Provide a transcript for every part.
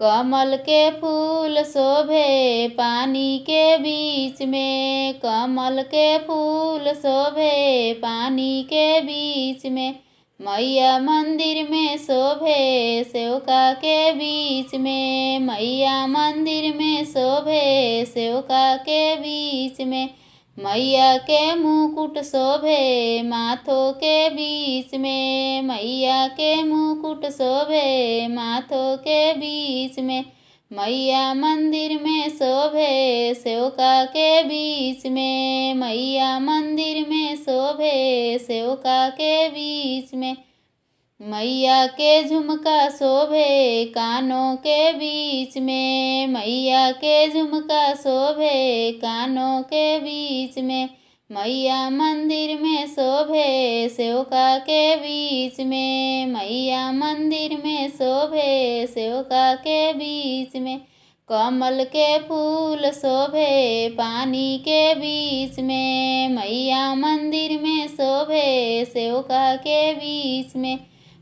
कमल के फूल शोभे पानी के बीच में, कमल के फूल शोभे पानी के बीच में। मैया मंदिर में शोभे सेवका के बीच में, मैया मंदिर में शोभे सेवका के बीच में। मैया के मुकुट शोभे माथों के बीच में, मैया के मुकुट शोभे माथों के बीच में। मैया मंदिर में शोभे सेवका के बीच में, मैया मंदिर में शोभे सेवका के बीच में। मैया के झुमका शोभे कानों के बीच में, मैया के झुमका शोभे कानों के बीच में। मैया मंदिर में शोभे सेवका के बीच में, मैया मंदिर में शोभे सेवका के बीच में। कमल के फूल शोभे पानी के बीच में, मैया मंदिर में शोभे सेवका के बीच में।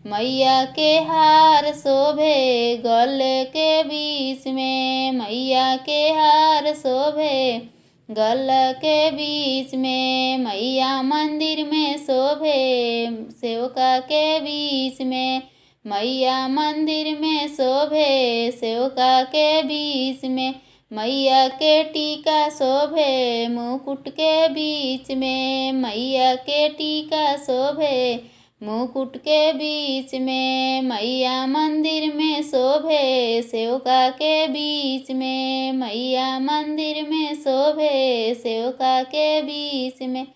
मैया के हार शोभे गले के बीच में, मैया के हार शोभे गले के बीच में। मैया मंदिर में शोभे सेवका के बीच में, मैया मंदिर में शोभे सेवका के बीच में। मैया के टीका शोभे मुकुट के बीच में, मैया के टीका शोभे मुकुट के बीच में। मैया मंदिर में शोभे सेवका के बीच में, मैया मंदिर में शोभे सेवका के बीच में।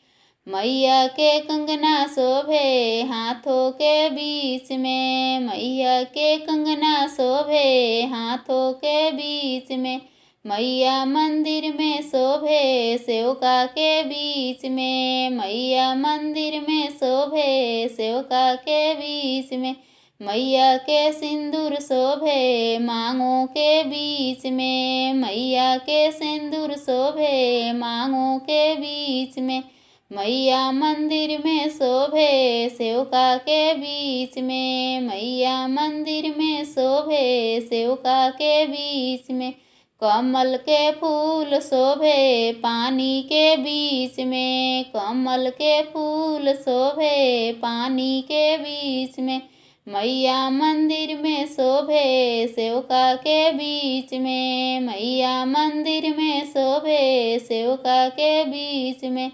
मैया के कंगना शोभे हाथों के बीच में, मैया के कंगना शोभे हाथों के बीच में। मैया मंदिर में शोभे सेवका के बीच में, मैया मंदिर में शोभे सेवका के बीच में। मैया के सिंदूर शोभे मांगों के बीच में, मैया के सिंदूर शोभे मांगों के बीच में। मैया मंदिर में शोभे सेवका के बीच में, मैया मंदिर में शोभे सेवका के बीच में। कमल के फूल शोभे पानी के बीच में, कमल के फूल शोभे पानी के बीच में। मैया मंदिर में शोभे सेवका के बीच में, मैया मंदिर में शोभे सेवका के बीच में।